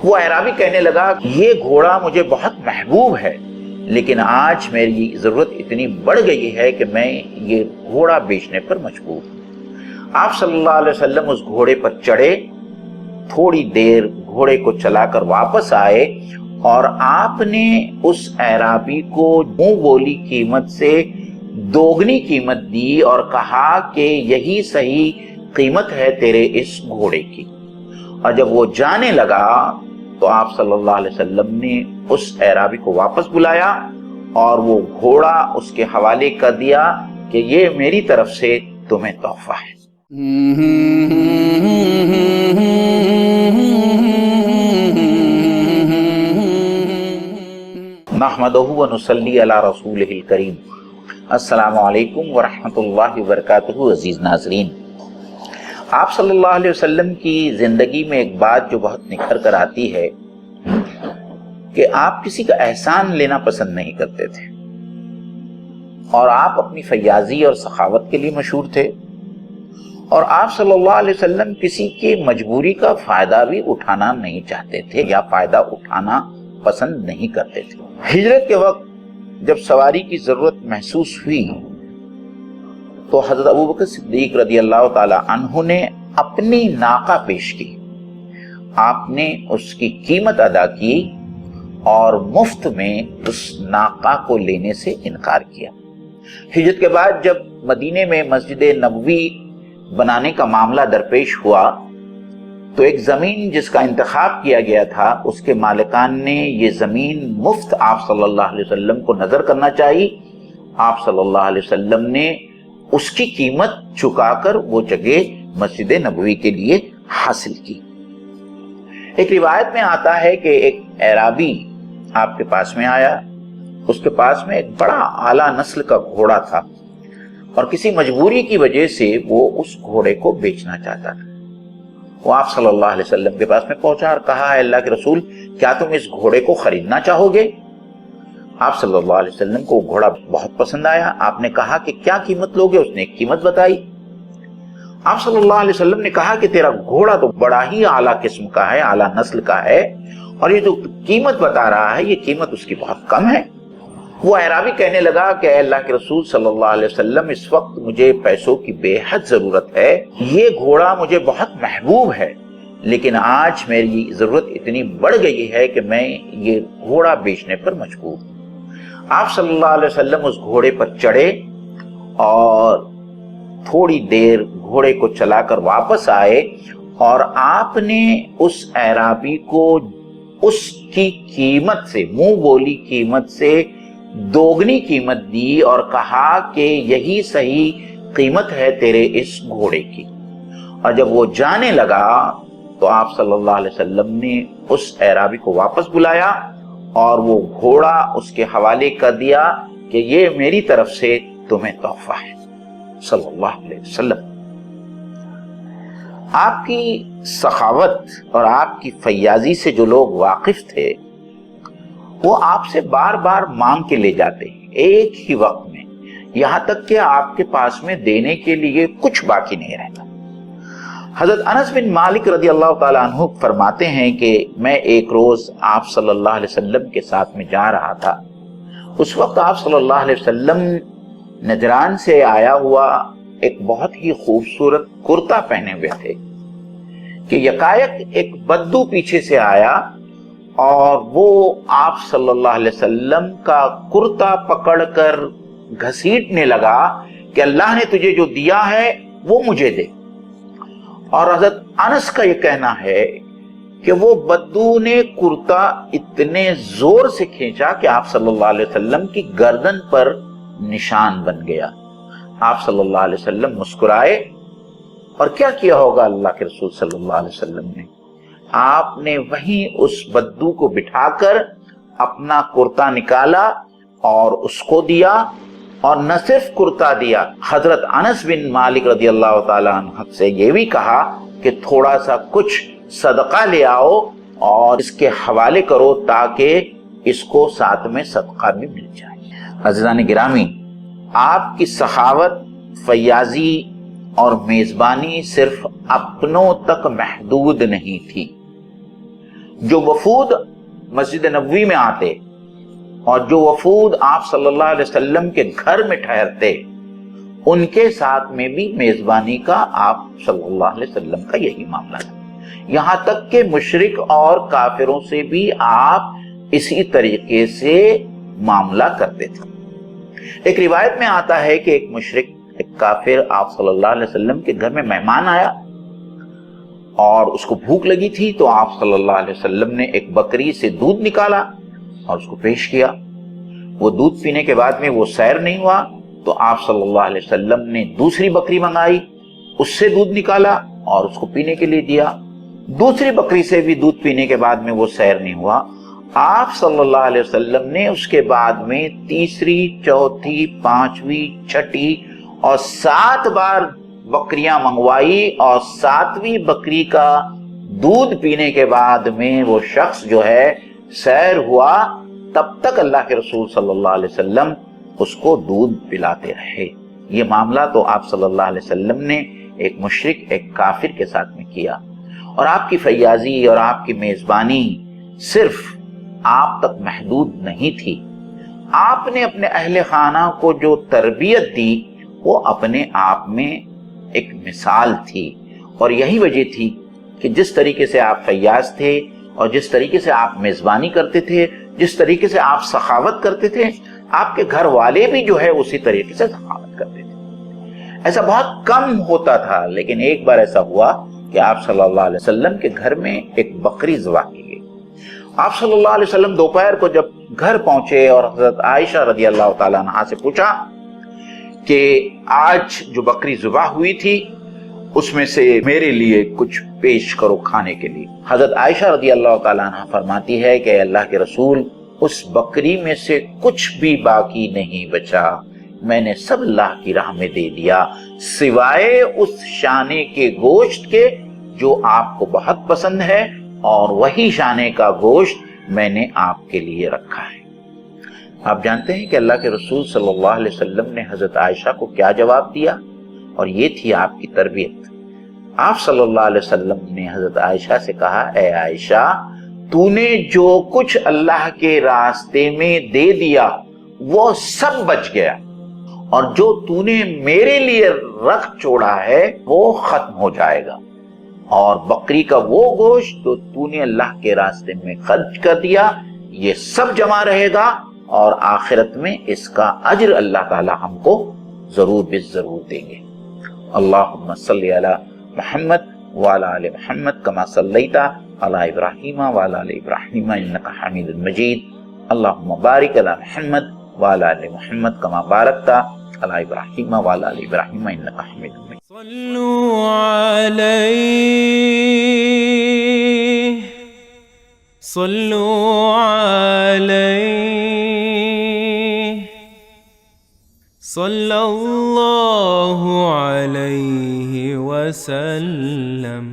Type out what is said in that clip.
وہ اعرابی کہنے لگا یہ گھوڑا مجھے بہت محبوب ہے، لیکن آج میری ضرورت اتنی بڑھ گئی ہے کہ میں یہ گھوڑا بیچنے پر مجبور ہوں۔ آپ صلی اللہ علیہ وسلم اس گھوڑے پر چڑھے، تھوڑی دیر گھوڑے کو چلا کر واپس آئے اور آپ نے اس اعرابی کو منہ بولی قیمت سے دوگنی قیمت دی اور کہا کہ یہی صحیح قیمت ہے تیرے اس گھوڑے کی۔ اور جب وہ جانے لگا تو آپ صلی اللہ علیہ وسلم نے اس اعرابی کو واپس بلایا اور وہ گھوڑا اس کے حوالے کر دیا کہ یہ میری طرف سے تمہیں تحفہ ہے۔ نحمدہ و نصلی علی رسولہ الکریم۔ السلام علیکم ورحمۃ اللہ وبرکاتہ۔ عزیز ناظرین، آپ صلی اللہ علیہ وسلم کی زندگی میں ایک بات جو بہت نکھر کر آتی ہے کہ آپ کسی کا احسان لینا پسند نہیں کرتے تھے، اور آپ اپنی فیاضی اور سخاوت کے لیے مشہور تھے، اور آپ صلی اللہ علیہ وسلم کسی کی مجبوری کا فائدہ بھی اٹھانا نہیں چاہتے تھے یا فائدہ اٹھانا پسند نہیں کرتے تھے۔ ہجرت کے وقت جب سواری کی ضرورت محسوس ہوئی تو حضرت ابوبکر صدیق رضی اللہ تعالی عنہ نے اپنی ناقہ پیش کی، آپ نے اس کی قیمت ادا کی اور مفت میں اس ناقہ کو لینے سے انکار کیا۔ ہجرت کے بعد جب مدینے میں مسجد نبوی بنانے کا معاملہ درپیش ہوا تو ایک زمین جس کا انتخاب کیا گیا تھا اس کے مالکان نے یہ زمین مفت آپ صلی اللہ علیہ وسلم کو نظر کرنا چاہی۔ آپ صلی اللہ علیہ وسلم نے اس کی قیمت چکا کر وہ جگہ مسجد نبوی کے لیے حاصل کی۔ ایک روایت میں آتا ہے کہ ایک اعرابی آپ کے پاس میں آیا، اس کے پاس میں ایک بڑا اعلیٰ نسل کا گھوڑا تھا اور کسی مجبوری کی وجہ سے وہ اس گھوڑے کو بیچنا چاہتا تھا۔ وہ آپ صلی اللہ علیہ وسلم کے پاس میں پہنچا اور کہا، اے اللہ کے رسول، کیا تم اس گھوڑے کو خریدنا چاہو گے؟ آپ صلی اللہ علیہ وسلم کو گھوڑا بہت پسند آیا۔ آپ نے کہا کہ کیا قیمت لوگے؟ اس نے ایک قیمت بتائی۔ آپ صلی اللہ علیہ وسلم نے کہا کہ تیرا گھوڑا تو بڑا ہی اعلیٰ قسم کا ہے، اعلیٰ نسل کا ہے، اور یہ جو قیمت بتا رہا ہے یہ قیمت اس کی بہت کم ہے۔ وہ اعرابی کہنے لگا کہ اے اللہ کے رسول صلی اللہ علیہ وسلم، اس وقت مجھے پیسوں کی بے حد ضرورت ہے، یہ گھوڑا مجھے بہت محبوب ہے، لیکن آج میری ضرورت اتنی بڑھ گئی ہے کہ میں یہ گھوڑا بیچنے پر مجبور ہوں۔ آپ صلی اللہ علیہ وسلم اس گھوڑے پر چڑھے اور تھوڑی دیر گھوڑے کو چلا کر واپس آئے اور آپ نے اس اعرابی کو اس کی قیمت سے، منہ بولی قیمت سے دوگنی قیمت دی اور کہا کہ یہی صحیح قیمت ہے تیرے اس گھوڑے کی۔ اور جب وہ جانے لگا تو آپ صلی اللہ علیہ وسلم نے اس اعرابی کو واپس بلایا اور وہ گھوڑا اس کے حوالے کر دیا کہ یہ میری طرف سے تمہیں تحفہ ہے، صلی اللہ علیہ وسلم۔ آپ کی سخاوت اور آپ کی فیاضی سے جو لوگ واقف تھے وہ آپ سے بار بار مانگ کے لے جاتے ایک ہی وقت میں، یہاں تک کہ آپ کے پاس میں دینے کے لیے کچھ باقی نہیں رہتا۔ حضرت انس بن مالک رضی اللہ تعالی عنہ فرماتے ہیں کہ میں ایک روز آپ صلی اللہ علیہ وسلم کے ساتھ میں جا رہا تھا۔ اس وقت آپ صلی اللہ علیہ وسلم نجران سے آیا ہوا ایک بہت ہی خوبصورت کرتا پہنے ہوئے تھے کہ یکایک ایک بدو پیچھے سے آیا اور وہ آپ صلی اللہ علیہ وسلم کا کرتا پکڑ کر گھسیٹنے لگا کہ اللہ نے تجھے جو دیا ہے وہ مجھے دے۔ اور حضرت انس کا یہ کہنا ہے کہ وہ بدو نے کرتا اتنے زور سے کھینچا کہ آپ صلی اللہ علیہ وسلم کی گردن پر نشان بن گیا۔ آپ صلی اللہ علیہ وسلم مسکرائے، اور کیا کیا ہوگا اللہ کے رسول صلی اللہ علیہ وسلم نے؟ آپ نے وہیں اس بدو کو بٹھا کر اپنا کرتا نکالا اور اس کو دیا، اور نہ صرف کرتا دیا، حضرت انس بن مالک رضی اللہ تعالیٰ عنہ سے یہ بھی کہا کہ تھوڑا سا کچھ صدقہ لے آؤ اور اس کے حوالے کرو تاکہ اس کو ساتھ میں صدقہ بھی مل جائے۔ عزیزان گرامی، آپ کی سخاوت، فیاضی اور میزبانی صرف اپنوں تک محدود نہیں تھی، جو وفود مسجد نبوی میں آتے اور جو وفود آپ صلی اللہ علیہ وسلم کے گھر میں ٹھہرتے، ان کے ساتھ میں بھی میزبانی کا آپ صلی اللہ علیہ وسلم کا یہی معاملہ تھا۔ یہاں تک کہ مشرک اور کافروں سے بھی آپ اسی طریقے سے معاملہ کرتے تھے۔ ایک روایت میں آتا ہے کہ ایک مشرک، ایک کافر آپ صلی اللہ علیہ وسلم کے گھر میں مہمان آیا اور اس کو بھوک لگی تھی، تو آپ صلی اللہ علیہ وسلم نے ایک بکری سے دودھ نکالا اور اس کو پیش کیا۔ وہ دودھ پینے کے بعد میں وہ سیر نہیں ہوا، تو آپ صلی اللہ علیہ وسلم نے دوسری بکری منگائی، اس سے دودھ نکالا اور اس کو پینے کے لیے دیا۔ دوسری بکری سے بھی دودھ پینے کے بعد میں وہ سیر نہیں ہوا، آپ صلی اللہ علیہ وسلم نے اس کے بعد میں تیسری، چوتھی، پانچویں، چھٹی اور 7 بار بکریاں منگوائی، اور 7ویں بکری کا دودھ پینے کے بعد میں وہ شخص جو ہے سیر ہوا، تب تک اللہ کے رسول صلی اللہ علیہ وسلم اس کو دودھ پلاتے رہے۔ یہ معاملہ تو آپ صلی اللہ علیہ وسلم نے ایک مشرک، ایک کافر کے ساتھ میں کیا، اور آپ کی فیاضی اور آپ کی میزبانی صرف آپ تک محدود نہیں تھی۔ آپ نے اپنے اہل خانہ کو جو تربیت دی وہ اپنے آپ میں ایک مثال تھی، اور یہی وجہ تھی کہ جس طریقے سے آپ فیاض تھے اور جس طریقے سے آپ میزبانی کرتے تھے، جس طریقے سے آپ سخاوت کرتے تھے، آپ کے گھر والے بھی جو ہے اسی طریقے سے سخاوت کرتے تھے۔ ایسا بہت کم ہوتا تھا، لیکن ایک بار ایسا ہوا کہ آپ صلی اللہ علیہ وسلم کے گھر میں ایک بکری ذبح کی گئی۔ آپ صلی اللہ علیہ وسلم دوپہر کو جب گھر پہنچے اور حضرت عائشہ رضی اللہ تعالیٰ عنہا سے پوچھا کہ آج جو بکری ذبح ہوئی تھی اس میں سے میرے لیے کچھ پیش کرو کھانے کے لیے۔ حضرت عائشہ رضی اللہ تعالیٰ عنہ فرماتی ہے کہ اللہ کے رسول، اس بکری میں سے کچھ بھی باقی نہیں بچا، میں نے سب اللہ کی راہ میں دے دیا، سوائے اس شانے کے گوشت کے جو آپ کو بہت پسند ہے، اور وہی شانے کا گوشت میں نے آپ کے لیے رکھا ہے۔ آپ جانتے ہیں کہ اللہ کے رسول صلی اللہ علیہ وسلم نے حضرت عائشہ کو کیا جواب دیا، اور یہ تھی آپ کی تربیت۔ آپ صلی اللہ علیہ وسلم نے حضرت عائشہ سے کہا، اے عائشہ، تو نے جو کچھ اللہ کے راستے میں دے دیا وہ سب بچ گیا، اور جو تو نے میرے لیے رکھ چھوڑا ہے وہ ختم ہو جائے گا، اور بکری کا وہ گوشت جو تو نے اللہ کے راستے میں خرچ کر دیا یہ سب جمع رہے گا، اور آخرت میں اس کا اجر اللہ تعالی ہم کو ضرور بالضرور دیں گے۔ اللہم صلی علی محمد وعلی آل محمد کما صلیت علی ابراہیم وعلی آل ابراہیم انک حمید مجید۔ اللہم بارک علی محمد وعلی آل محمد کما بارکت علی ابراہیم وعلی آل ابراہیم انک حمید مجید۔ صلو علیہ صلو علیہ صلی اللہ علیہ وسلم۔